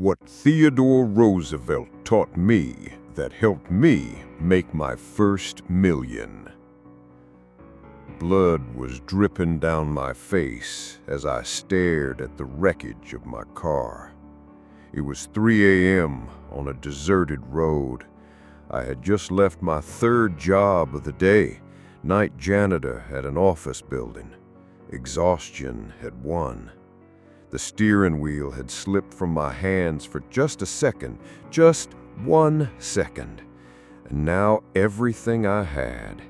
What Theodore Roosevelt taught me that helped me make my first million. Blood was dripping down my face as I stared at the wreckage of my car. It was 3 a.m. on a deserted road. I had just left my third job of the day, night janitor at an office building. Exhaustion had won. The steering wheel had slipped from my hands for just a second, just 1 second. And now everything I had,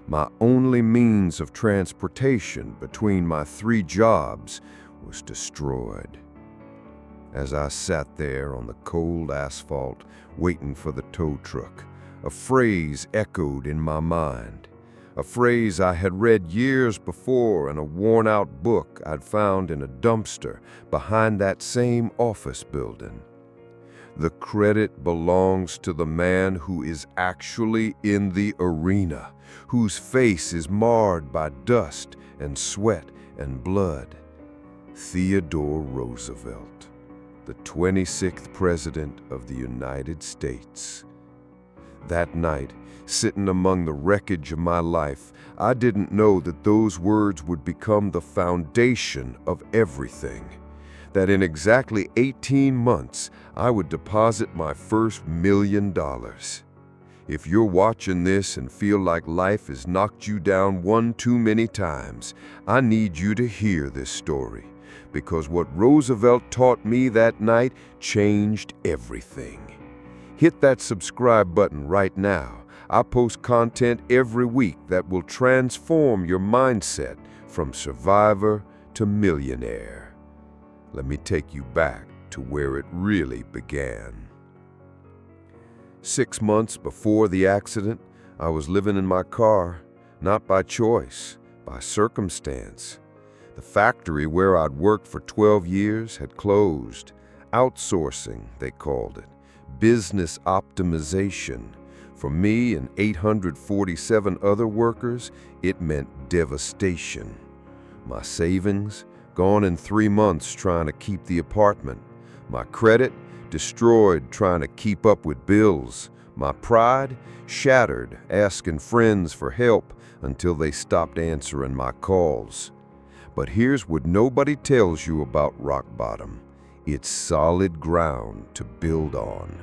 my only means of transportation between my 3 jobs, was destroyed. As I sat there on the cold asphalt, waiting for the tow truck, a phrase echoed in my mind. A phrase I had read years before in a worn-out book I'd found in a dumpster behind that same office building. The credit belongs to the man who is actually in the arena, whose face is marred by dust and sweat and blood. Theodore Roosevelt, the 26th President of the United States. That night, sitting among the wreckage of my life, I didn't know that those words would become the foundation of everything. That in exactly 18 months, I would deposit my first $1 million. If you're watching this and feel like life has knocked you down one too many times, I need you to hear this story, because what Roosevelt taught me that night changed everything. Hit that subscribe button right now. I post content every week that will transform your mindset from survivor to millionaire. Let me take you back to where it really began. 6 months before the accident, I was living in my car, not by choice, by circumstance. The factory where I'd worked for 12 years had closed. Outsourcing, they called it. Business optimization. For me and 847 other workers, it meant devastation. My savings, gone in 3 months trying to keep the apartment. My credit, destroyed trying to keep up with bills. My pride, shattered asking friends for help until they stopped answering my calls. But here's what nobody tells you about rock bottom. It's solid ground to build on.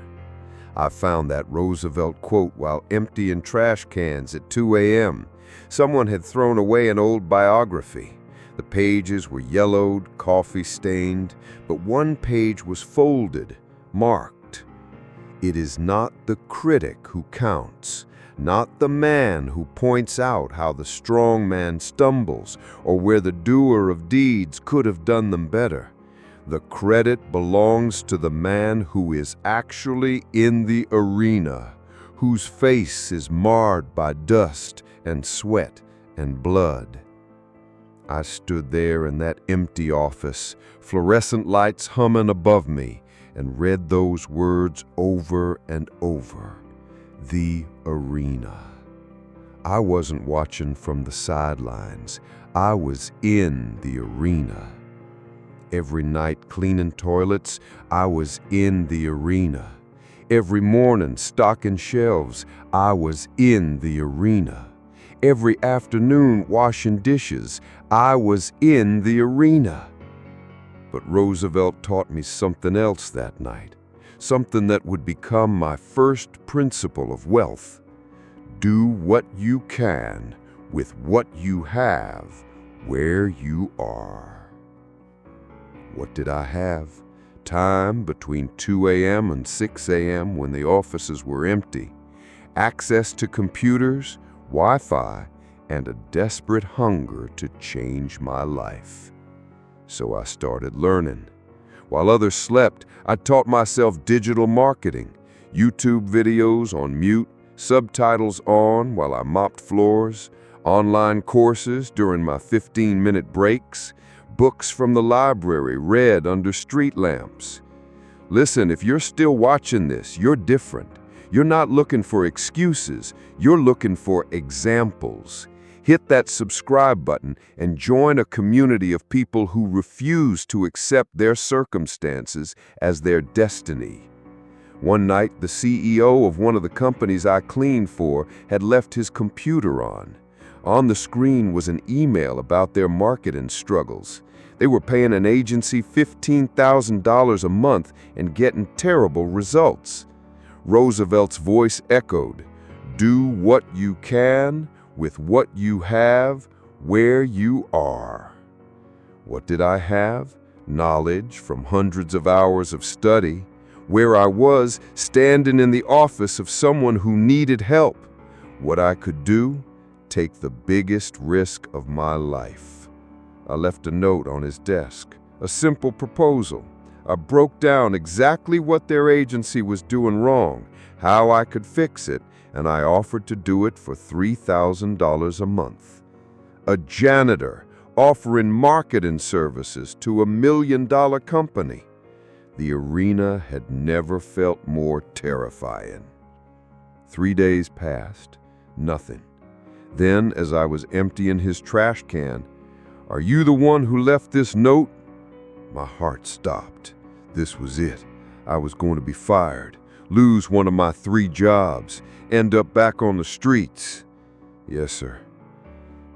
I found that Roosevelt quote while emptying trash cans at 2 a.m. Someone had thrown away an old biography. The pages were yellowed, coffee-stained, but one page was folded, marked. It is not the critic who counts, not the man who points out how the strong man stumbles or where the doer of deeds could have done them better. The credit belongs to the man who is actually in the arena, whose face is marred by dust and sweat and blood. I stood there in that empty office, fluorescent lights humming above me, and read those words over and over. The arena. I wasn't watching from the sidelines. I was in the arena. Every night cleaning toilets, I was in the arena. Every morning stocking shelves, I was in the arena. Every afternoon washing dishes, I was in the arena. But Roosevelt taught me something else that night, something that would become my first principle of wealth. Do what you can with what you have where you are. What did I have? Time between 2 a.m. and 6 a.m. when the offices were empty, access to computers, Wi-Fi, and a desperate hunger to change my life. So I started learning. While others slept, I taught myself digital marketing, YouTube videos on mute, subtitles on while I mopped floors, online courses during my 15-minute breaks, books from the library read under street lamps. Listen, if you're still watching this, you're different. You're not looking for excuses, you're looking for examples. Hit that subscribe button and join a community of people who refuse to accept their circumstances as their destiny. One night, the CEO of one of the companies I cleaned for had left his computer on. On the screen was an email about their marketing struggles. They were paying an agency $15,000 a month and getting terrible results. Roosevelt's voice echoed, "Do what you can with what you have where you are." What did I have? Knowledge from hundreds of hours of study, where I was standing in the office of someone who needed help. What I could do? Take the biggest risk of my life. I left a note on his desk, a simple proposal. I broke down exactly what their agency was doing wrong, how I could fix it, and I offered to do it for $3,000 a month. A janitor offering marketing services to $1 million company. The arena had never felt more terrifying. 3 days passed, nothing. Then, as I was emptying his trash can, "Are you the one who left this note?" My heart stopped. This was it. I was going to be fired, lose one of my 3 jobs, end up back on the streets. "Yes, sir."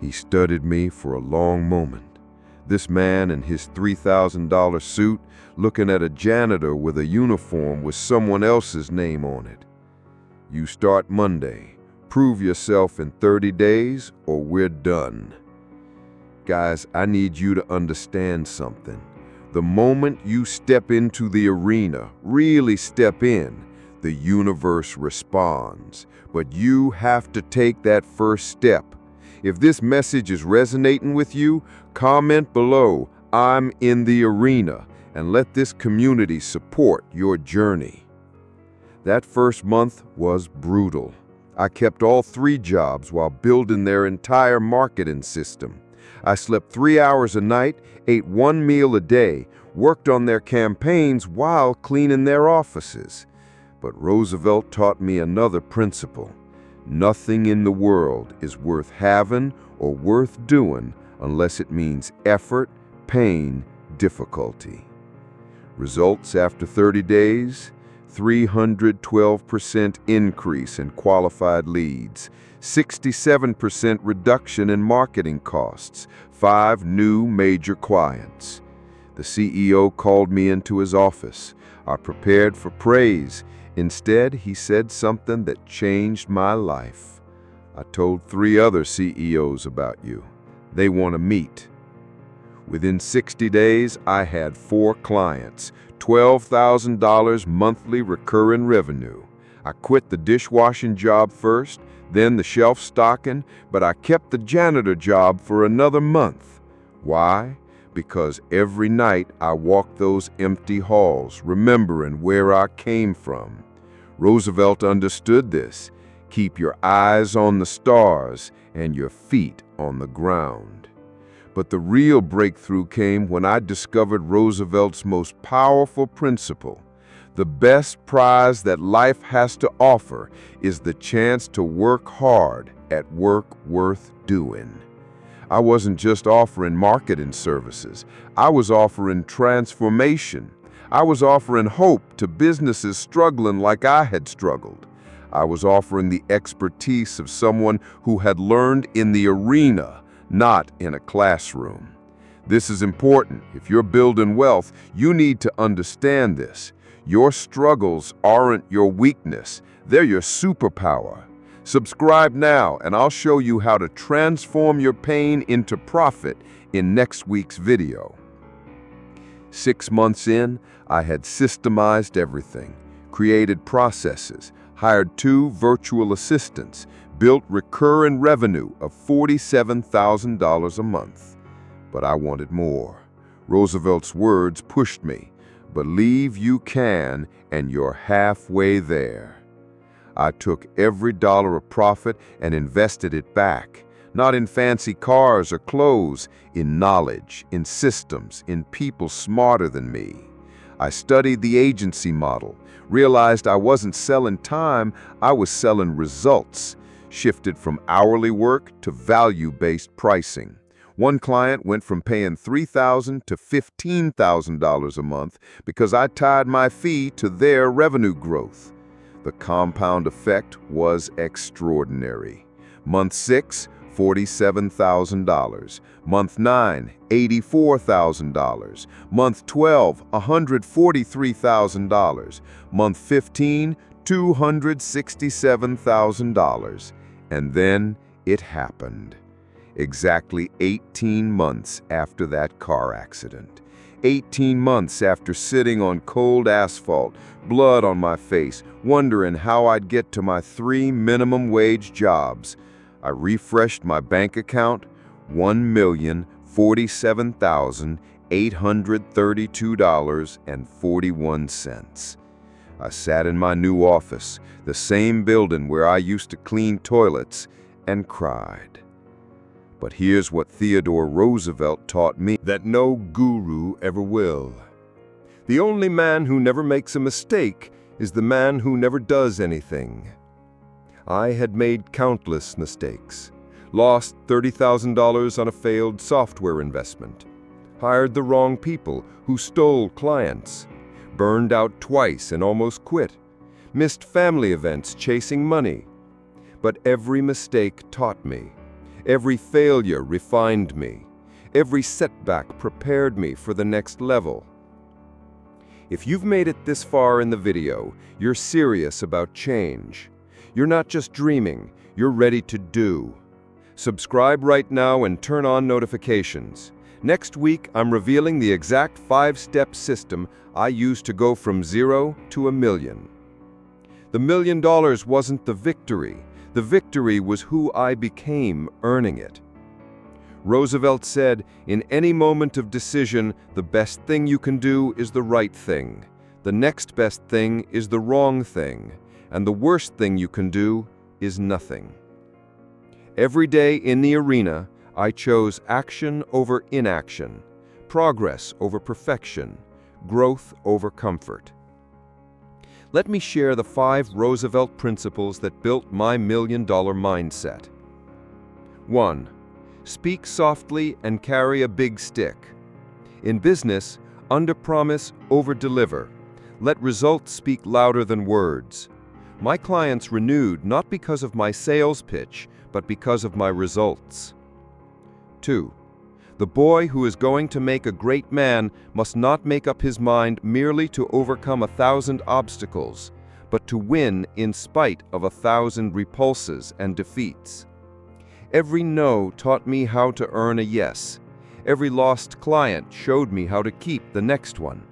He studied me for a long moment. This man in his $3,000 suit looking at a janitor with a uniform with someone else's name on it. "You start Monday. Prove yourself in 30 days or we're done." Guys, I need you to understand something. The moment you step into the arena, really step in, the universe responds. But you have to take that first step. If this message is resonating with you, comment below, "I'm in the arena," and let this community support your journey. That first month was brutal. I kept all 3 jobs while building their entire marketing system. I slept 3 hours a night, ate 1 meal a day, worked on their campaigns while cleaning their offices. But Roosevelt taught me another principle. Nothing in the world is worth having or worth doing unless it means effort, pain, difficulty. Results after 30 days? 312% increase in qualified leads, 67% reduction in marketing costs, 5 new major clients. The CEO called me into his office. I prepared for praise. Instead, he said something that changed my life. "I told 3 other CEOs about you. They want to meet." Within 60 days, I had 4 clients, $12,000 monthly recurring revenue. I quit the dishwashing job first, then the shelf stocking, but I kept the janitor job for another month. Why? Because every night I walked those empty halls, remembering where I came from. Roosevelt understood this. Keep your eyes on the stars and your feet on the ground. But the real breakthrough came when I discovered Roosevelt's most powerful principle. The best prize that life has to offer is the chance to work hard at work worth doing. I wasn't just offering marketing services. I was offering transformation. I was offering hope to businesses struggling like I had struggled. I was offering the expertise of someone who had learned in the arena, not in a classroom. This is important. If you're building wealth, you need to understand this. Your struggles aren't your weakness. They're your superpower. Subscribe now, and I'll show you how to transform your pain into profit in next week's video. 6 months in, I had systemized everything, created processes, hired 2 virtual assistants, built recurring revenue of $47,000 a month. But I wanted more. Roosevelt's words pushed me. Believe you can, and you're halfway there. I took every dollar of profit and invested it back, not in fancy cars or clothes, in knowledge, in systems, in people smarter than me. I studied the agency model, realized I wasn't selling time, I was selling results. shifted from hourly work to value-based pricing. One client went from paying $3,000 to $15,000 a month because I tied my fee to their revenue growth. The compound effect was extraordinary. Month 6, $47,000. Month 9, $84,000. Month 12, $143,000. Month 15, $267,000. And then it happened. Exactly 18 months after that car accident. 18 months after sitting on cold asphalt, blood on my face, wondering how I'd get to my 3 minimum wage jobs, I refreshed my bank account, $1,047,832.41. I sat in my new office, the same building where I used to clean toilets, and cried. But here's what Theodore Roosevelt taught me that no guru ever will. The only man who never makes a mistake is the man who never does anything. I had made countless mistakes. Lost $30,000 on a failed software investment. Hired the wrong people who stole clients. Burned out twice and almost quit. Missed family events chasing money. But every mistake taught me. Every failure refined me. Every setback prepared me for the next level. If you've made it this far in the video, you're serious about change. You're not just dreaming, you're ready to do. Subscribe right now and turn on notifications. Next week, I'm revealing the exact 5-step system I used to go from 0 to $1 million. The $1 million wasn't the victory. The victory was who I became earning it. Roosevelt said, in any moment of decision, the best thing you can do is the right thing. The next best thing is the wrong thing. And the worst thing you can do is nothing. Every day in the arena, I chose action over inaction, progress over perfection, growth over comfort. Let me share the 5 Roosevelt principles that built my $1 million mindset. 1. Speak softly and carry a big stick. In business, under-promise, over-deliver. Let results speak louder than words. My clients renewed not because of my sales pitch, but because of my results. 2. The boy who is going to make a great man must not make up his mind merely to overcome 1,000 obstacles, but to win in spite of 1,000 repulses and defeats. Every no taught me how to earn a yes. Every lost client showed me how to keep the next one.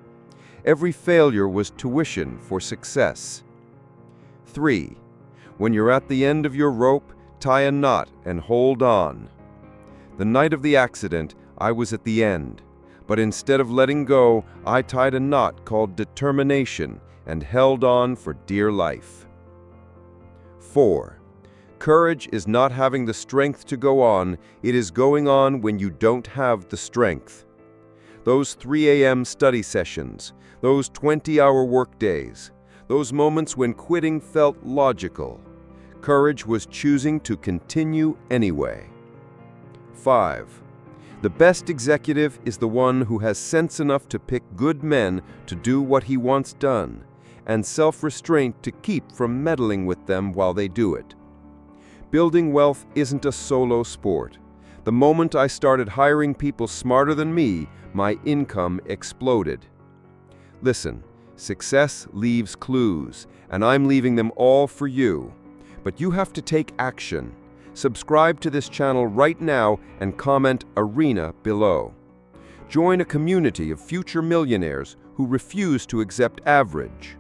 Every failure was tuition for success. 3. When you're at the end of your rope, tie a knot and hold on. The night of the accident, I was at the end, but instead of letting go, I tied a knot called determination and held on for dear life. 4. Courage is not having the strength to go on, it is going on when you don't have the strength. Those 3 a.m. study sessions, those 20-hour workdays, those moments when quitting felt logical. Courage was choosing to continue anyway. 5. The best executive is the one who has sense enough to pick good men to do what he wants done, and self-restraint to keep from meddling with them while they do it. Building wealth isn't a solo sport. The moment I started hiring people smarter than me, my income exploded. Listen, success leaves clues, and I'm leaving them all for you. But you have to take action. Subscribe to this channel right now and comment ARENA below. Join a community of future millionaires who refuse to accept average.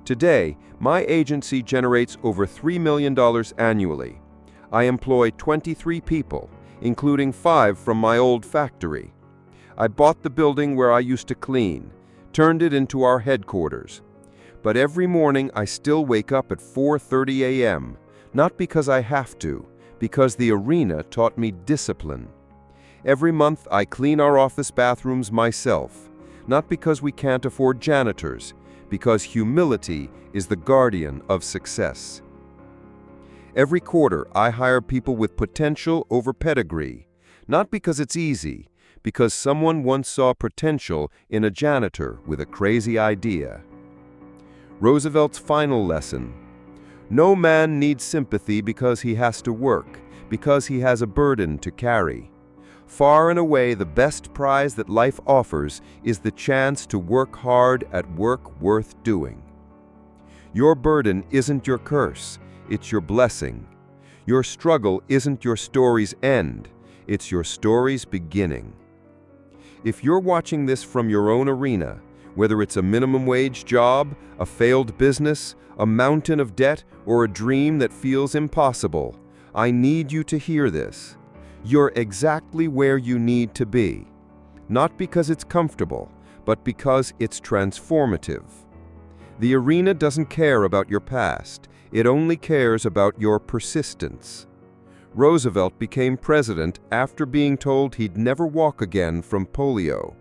Today, my agency generates over $3 million annually. I employ 23 people, including 5 from my old factory. I bought the building where I used to clean, turned it into our headquarters. But every morning I still wake up at 4:30 a.m., not because I have to, because the arena taught me discipline. Every month I clean our office bathrooms myself, not because we can't afford janitors, because humility is the guardian of success. Every quarter, I hire people with potential over pedigree. Not because it's easy, because someone once saw potential in a janitor with a crazy idea. Roosevelt's final lesson: no man needs sympathy because he has to work, because he has a burden to carry. Far and away, the best prize that life offers is the chance to work hard at work worth doing. Your burden isn't your curse, it's your blessing. Your struggle isn't your story's end, it's your story's beginning. If you're watching this from your own arena, whether it's a minimum wage job, a failed business, a mountain of debt, or a dream that feels impossible, I need you to hear this. You're exactly where you need to be. Not because it's comfortable, but because it's transformative. The arena doesn't care about your past, it only cares about your persistence. Roosevelt became president after being told he'd never walk again from polio.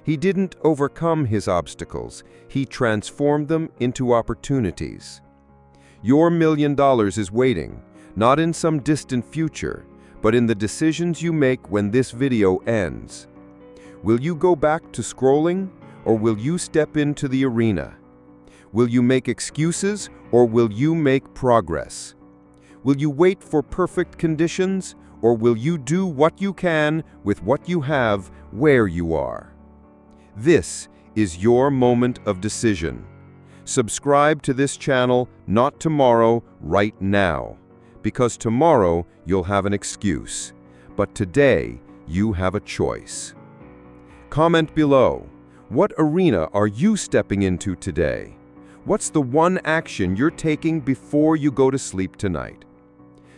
He didn't overcome his obstacles, he transformed them into opportunities. Your $1 million is waiting, not in some distant future, but in the decisions you make when this video ends. Will you go back to scrolling, or will you step into the arena? Will you make excuses, or will you make progress? Will you wait for perfect conditions, or will you do what you can with what you have where you are? This is your moment of decision. Subscribe to this channel, not tomorrow, right now. Because tomorrow you'll have an excuse, but today you have a choice. Comment below, what arena are you stepping into today? What's the one action you're taking before you go to sleep tonight?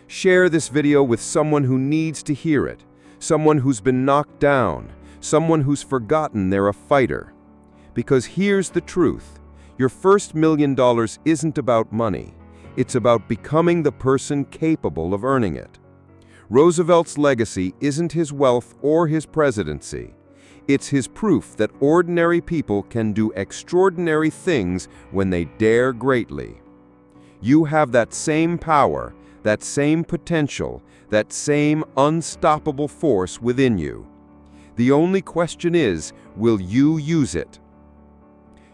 Share this video with someone who needs to hear it, someone who's been knocked down, someone who's forgotten they're a fighter. Because here's the truth, your first $1 million isn't about money. It's about becoming the person capable of earning it. Roosevelt's legacy isn't his wealth or his presidency. It's his proof that ordinary people can do extraordinary things when they dare greatly. You have that same power, that same potential, that same unstoppable force within you. The only question is, will you use it?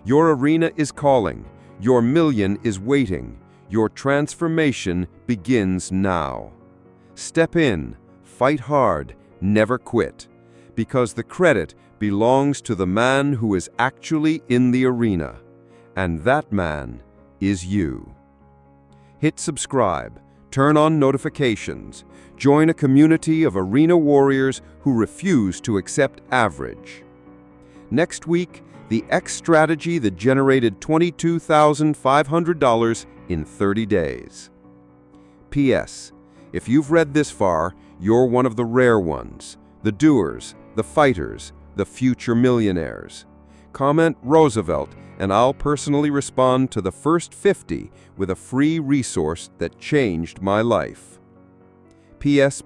Your arena is calling. Your million is waiting. Your transformation begins now. Step in, fight hard, never quit, because the credit belongs to the man who is actually in the arena, and that man is you. Hit subscribe, turn on notifications, join a community of arena warriors who refuse to accept average. Next week, the X strategy that generated $22,500 in 30 days. P.S. If you've read this far, you're one of the rare ones, the doers, the fighters, the future millionaires. Comment Roosevelt, and I'll personally respond to the first 50 with a free resource that changed my life. P.S.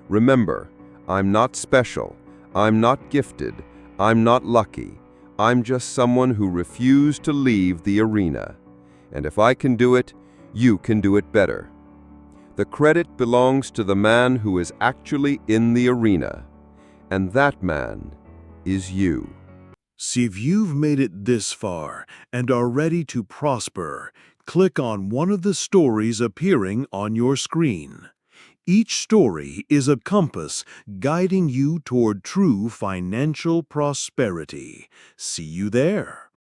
Remember, I'm not special, I'm not gifted, I'm not lucky. I'm just someone who refused to leave the arena. And if I can do it, you can do it better. The credit belongs to the man who is actually in the arena. And that man is you. See if you've made it this far and are ready to prosper. Click on one of the stories appearing on your screen. Each story is a compass guiding you toward true financial prosperity. See you there.